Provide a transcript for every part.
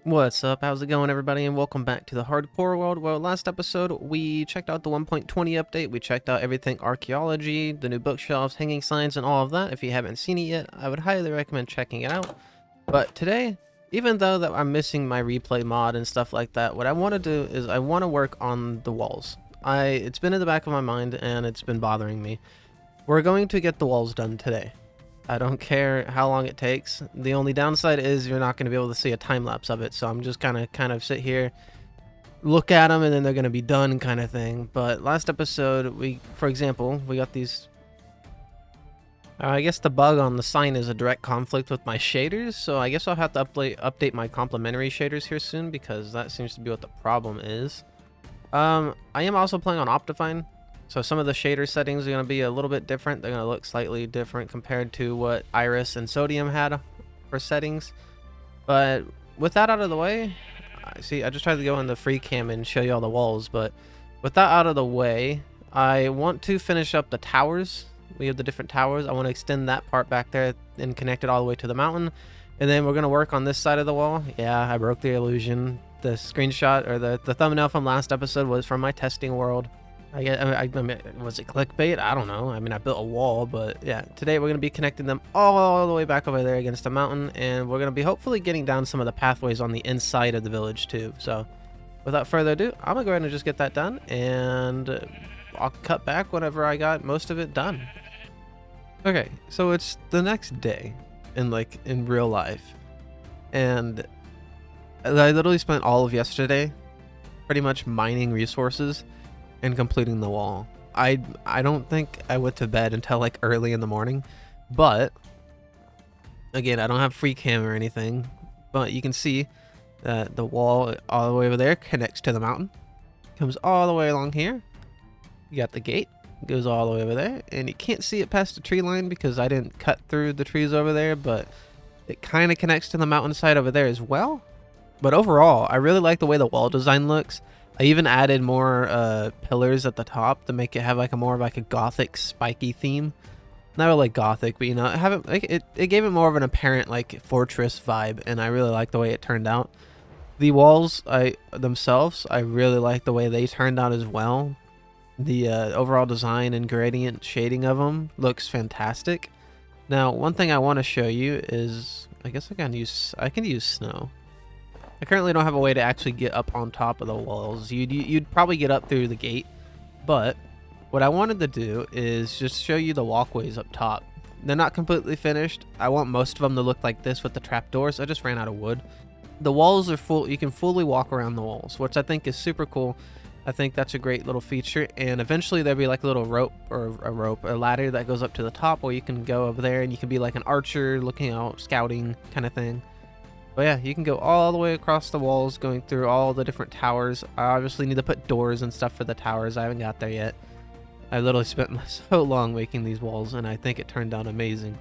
What's up? How's it going, everybody? And welcome back to the Hardcore World. Well, last episode, we checked out the 1.20 update. We checked out everything archaeology, the new bookshelves, hanging signs, and all of that. If you haven't seen it yet, I would highly recommend checking it out. But today, even though that I'm missing my replay mod and stuff like that, what I want to do is I want to work on the walls. It's been in the back of my mind, and it's been bothering me. We're going to get the walls done today. I don't care how long it takes. The only downside is you're not going to be able to see a time lapse of it. So I'm just kind of sit here, look at them, and then they're going to be done kind of thing. But last episode, for example, we got these. I guess the bug on the sign is a direct conflict with my shaders. So I guess I'll have to update my complementary shaders here soon because that seems to be what the problem is. I am also playing on Optifine. So some of the shader settings are going to be a little bit different. They're going to look slightly different compared to what Iris and Sodium had for settings. But with that out of the way, I just tried to go in the free cam and show you all the walls. But with that out of the way, I want to finish up the towers. We have the different towers. I want to extend that part back there and connect it all the way to the mountain. And then we're going to work on this side of the wall. Yeah, I broke the illusion. The screenshot or the thumbnail from last episode was from my testing world. I mean, was it clickbait? I don't know. I mean, I built a wall, but yeah. Today we're going to be connecting them all the way back over there against the mountain, and we're going to be hopefully getting down some of the pathways on the inside of the village too. So without further ado, I'm going to go ahead and just get that done, and I'll cut back whenever I got most of it done. Okay, so it's the next day in real life, and I literally spent all of yesterday pretty much mining resources and completing the wall. I don't think I went to bed until like early in the morning, but again, I don't have free cam or anything, but you can see that the wall all the way over there connects to the mountain, comes all the way along here. You got the gate, goes all the way over there, and you can't see it past the tree line because I didn't cut through the trees over there, but it kind of connects to the mountainside over there as well. But overall, I really like the way the wall design looks. I even added more pillars at the top to make it have like a gothic spiky theme. Not really gothic, but you know, it gave it more of an apparent like fortress vibe, and I really like the way it turned out. The walls themselves, I really like the way they turned out as well. The overall design and gradient shading of them looks fantastic. Now, one thing I want to show you is, I guess I can use snow. I currently don't have a way to actually get up on top of the walls. You'd probably get up through the gate, but what I wanted to do is just show you the walkways up top. They're not completely finished. I want most of them to look like this with the trapdoors. I just ran out of wood. The walls are full. You can fully walk around the walls, which I think is super cool. I think that's a great little feature, and eventually there'll be like a little rope or a ladder that goes up to the top where you can go over there and you can be like an archer looking out, scouting kind of thing. But yeah, you can go all the way across the walls, going through all the different towers. I obviously need to put doors and stuff for the towers. I haven't got there yet. I literally spent so long making these walls, and I think it turned out amazing.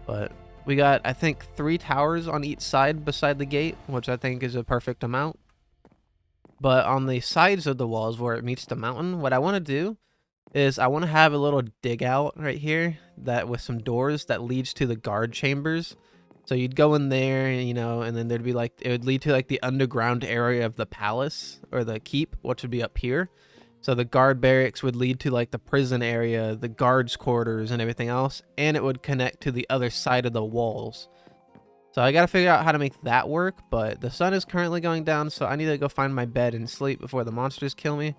But we got, I think, 3 towers on each side beside the gate, which I think is a perfect amount. But on the sides of the walls where it meets the mountain, what I want to do is I want to have a little dig out right here that with some doors that leads to the guard chambers. So you'd go in there, you know, and then there'd be like, it would lead to like the underground area of the palace or the keep, which would be up here. So the guard barracks would lead to like the prison area, the guards quarters and everything else. And it would connect to the other side of the walls. So I got to figure out how to make that work, but the sun is currently going down. So I need to go find my bed and sleep before the monsters kill me.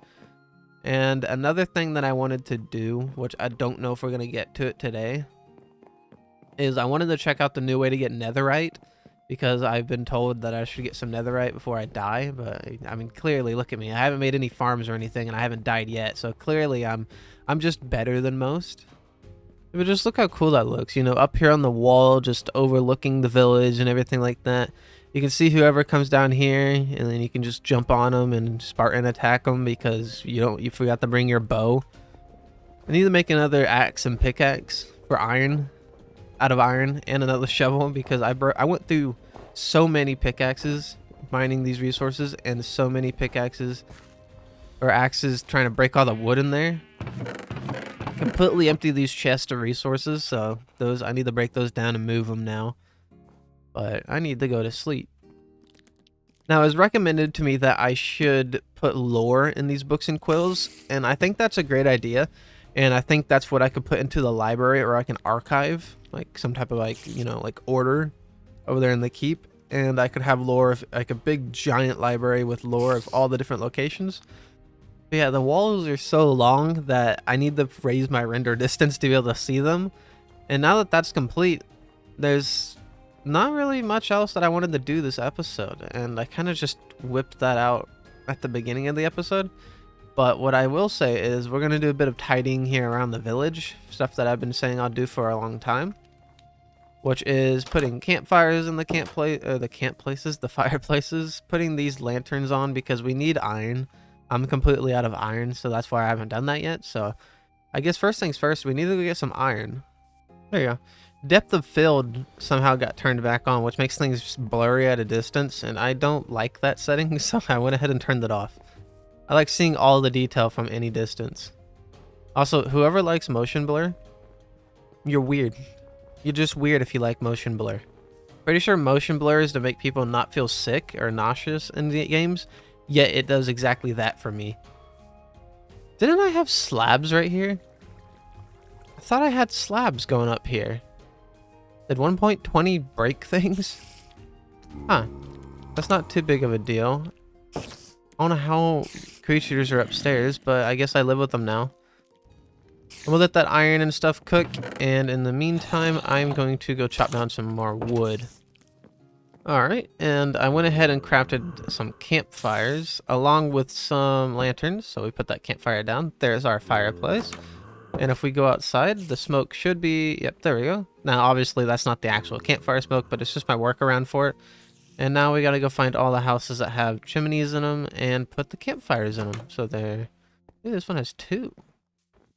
And another thing that I wanted to do, which I don't know if we're going to get to it today, is I wanted to check out the new way to get netherite, because I've been told that I should get some netherite before I die. But I mean, clearly, look at me. I haven't made any farms or anything, and I haven't died yet. So clearly, I'm just better than most. But just look how cool that looks. You know, up here on the wall, just overlooking the village and everything like that. You can see whoever comes down here, and then you can just jump on them and Spartan attack them because you forgot to bring your bow. I need to make another axe and pickaxe for iron. Out of iron, and another shovel, because I went through so many pickaxes mining these resources, and so many pickaxes or axes trying to break all the wood in there. Completely empty these chests of resources, so I need to break those down and move them now. But I need to go to sleep. Now, it was recommended to me that I should put lore in these books and quills, and I think that's a great idea. And I think that's what I could put into the library, or I can archive, like some type of like, you know, like order over there in the keep. And I could have lore of like a big giant library with lore of all the different locations. But yeah, the walls are so long that I need to raise my render distance to be able to see them. And now that that's complete, there's not really much else that I wanted to do this episode. And I kind of just whipped that out at the beginning of the episode. But what I will say is we're going to do a bit of tidying here around the village. Stuff that I've been saying I'll do for a long time. Which is putting campfires in the the fireplaces, putting these lanterns on because we need iron. I'm completely out of iron, so that's why I haven't done that yet. So I guess first things first, we need to go get some iron. There you go. Depth of field somehow got turned back on, which makes things blurry at a distance, and I don't like that setting, so I went ahead and turned it off. I like seeing all the detail from any distance. Also, whoever likes motion blur, you're weird. You're just weird if you like motion blur. Pretty sure motion blur is to make people not feel sick or nauseous in the games, yet it does exactly that for me. Didn't I have slabs right here? I thought I had slabs going up here. Did 1.20 break things? Huh. That's not too big of a deal. I don't know how creatures are upstairs, but I guess I live with them now. We'll let that iron and stuff cook, and in the meantime, I'm going to go chop down some more wood. Alright, and I went ahead and crafted some campfires, along with some lanterns, so we put that campfire down. There's our fireplace. And if we go outside, the smoke should be... Yep, there we go. Now, obviously, that's not the actual campfire smoke, but it's just my workaround for it. And now we gotta go find all the houses that have chimneys in them and put the campfires in them. So there... Ooh, this one has 2.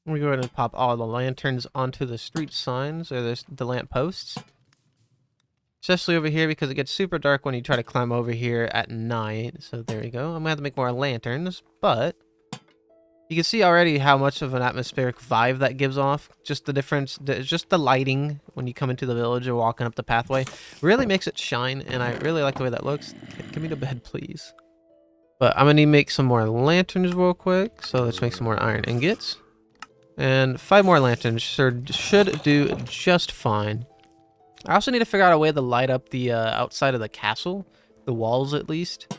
We go ahead and pop all the lanterns onto the street signs, or the lamp posts. Especially over here because it gets super dark when you try to climb over here at night. So there we go. I'm gonna have to make more lanterns, but you can see already how much of an atmospheric vibe that gives off. Just the difference, just the lighting when you come into the village or walking up the pathway really makes it shine, and I really like the way that looks. Give me the bed, please. But I'm gonna need to make some more lanterns real quick. So let's make some more iron ingots. And 5 more lanterns should do just fine. I also need to figure out a way to light up the outside of the castle, the walls at least.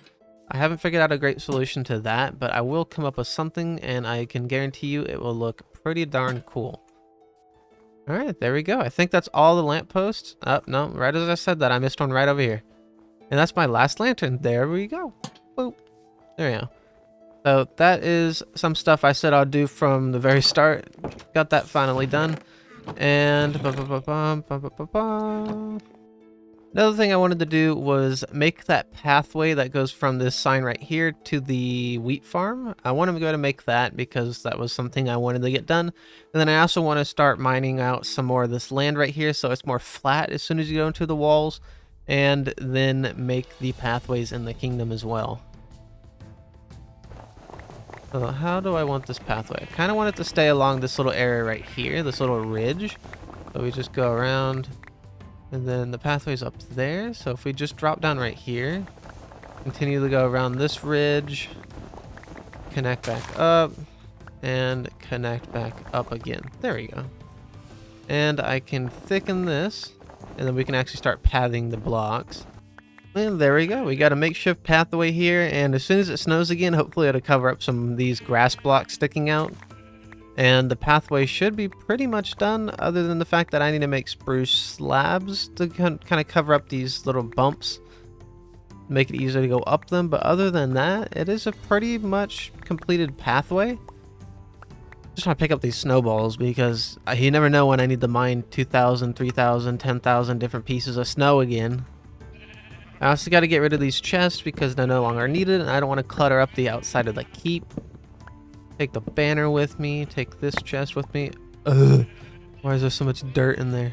I haven't figured out a great solution to that, but I will come up with something, and I can guarantee you it will look pretty darn cool. Alright, there we go. I think that's all the lampposts. Oh, no, right as I said that, I missed one right over here. And that's my last lantern. There we go. Boop. There we go. So that is some stuff I said I'll do from the very start. Got that finally done. And another thing I wanted to do was make that pathway that goes from this sign right here to the wheat farm. I want to go to make that because that was something I wanted to get done. And then I also want to start mining out some more of this land right here so it's more flat as soon as you go into the walls. And then make the pathways in the kingdom as well. So how do I want this pathway? I kind of want it to stay along this little area right here, this little ridge. So we just go around, and then the pathway's up there. So if we just drop down right here, continue to go around this ridge, connect back up, and connect back up again. There we go. And I can thicken this, and then we can actually start pathing the blocks. And there we go. We got a makeshift pathway here, and as soon as it snows again, hopefully it'll cover up some of these grass blocks sticking out. And the pathway should be pretty much done, other than the fact that I need to make spruce slabs to kind of cover up these little bumps, make it easier to go up them. But other than that, it is a pretty much completed pathway. Just trying to pick up these snowballs because you never know when I need to mine 2,000, 3,000, 10,000 different pieces of snow again. I also got to get rid of these chests because they're no longer needed, and I don't want to clutter up the outside of the keep. Take the banner with me. Take this chest with me. Ugh. Why is there so much dirt in there?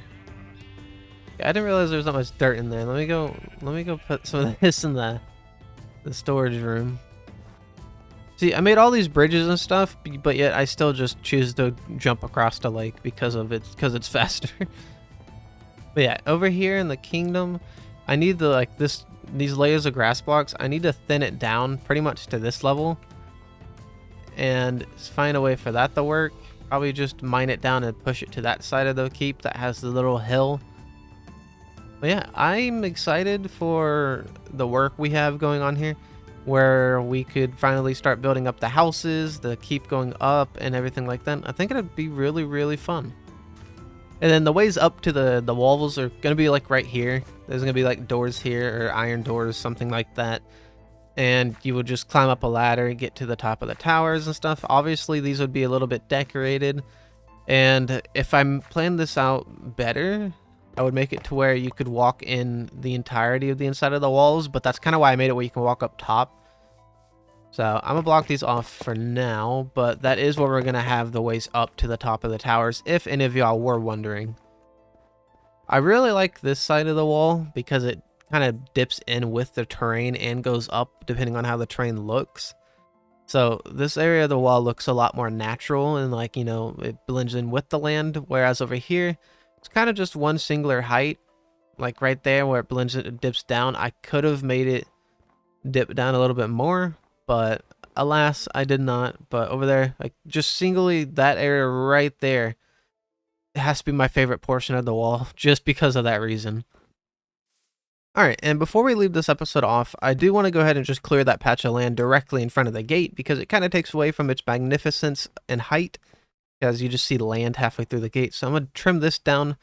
Yeah, I didn't realize there was not much dirt in there. Let me go put some of this in the storage room. See, I made all these bridges and stuff, but yet I still just choose to jump across the lake because it's faster. But yeah, over here in the kingdom, I need the these layers of grass blocks, I need to thin it down pretty much to this level and find a way for that to work. Probably just mine it down and push it to that side of the keep that has the little hill. But yeah, I'm excited for the work we have going on here, where we could finally start building up the houses, the keep going up and everything like that. I think it'd be really, really fun. And then the ways up to the walls are going to be like right here. There's going to be like doors here, or iron doors, something like that. And you would just climb up a ladder and get to the top of the towers and stuff. Obviously, these would be a little bit decorated. And if I'm planning this out better, I would make it to where you could walk in the entirety of the inside of the walls. But that's kind of why I made it where you can walk up top. So I'm going to block these off for now. But that is where we're going to have the ways up to the top of the towers, if any of y'all were wondering. I really like this side of the wall because it kind of dips in with the terrain and goes up depending on how the terrain looks. So this area of the wall looks a lot more natural and like, you know, it blends in with the land. Whereas over here, it's kind of just one singular height, like right there where it blends, it dips down. I could have made it dip down a little bit more, but alas, I did not. But over there, like just singly that area right there, it has to be my favorite portion of the wall just because of that reason. Alright, and before we leave this episode off, I do want to go ahead and just clear that patch of land directly in front of the gate because it kind of takes away from its magnificence and height, as you just see land halfway through the gate. So I'm going to trim this down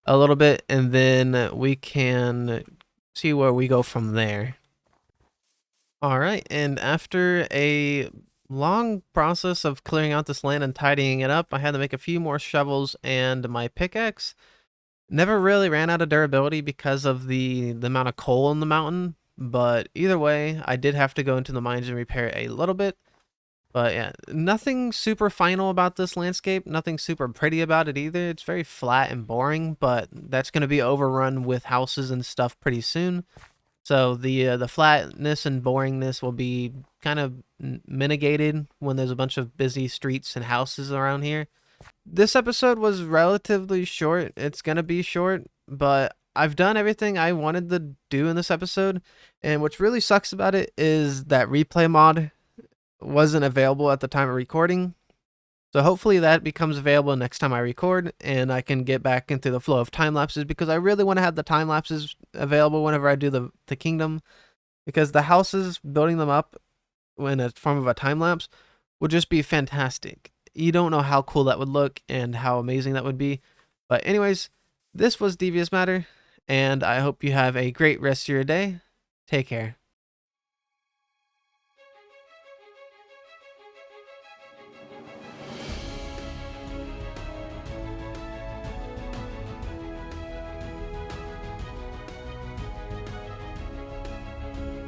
a little bit, and then we can see where we go from there. Alright, and after a long process of clearing out this land and tidying it up, I had to make a few more shovels and my pickaxe. Never really ran out of durability because of the amount of coal in the mountain, but either way, I did have to go into the mines and repair it a little bit. But yeah, nothing super final about this landscape, nothing super pretty about it either. It's very flat and boring, but that's going to be overrun with houses and stuff pretty soon. So the flatness and boringness will be kind of mitigated when there's a bunch of busy streets and houses around here. This episode was relatively short. It's going to be short, but I've done everything I wanted to do in this episode. And what really sucks about it is that replay mod wasn't available at the time of recording. So hopefully that becomes available next time I record and I can get back into the flow of time lapses, because I really want to have the time lapses available whenever I do the kingdom, because the houses, building them up in a form of a time lapse would just be fantastic. You don't know how cool that would look and how amazing that would be. But anyways, this was Devious Matter, and I hope you have a great rest of your day. Take care.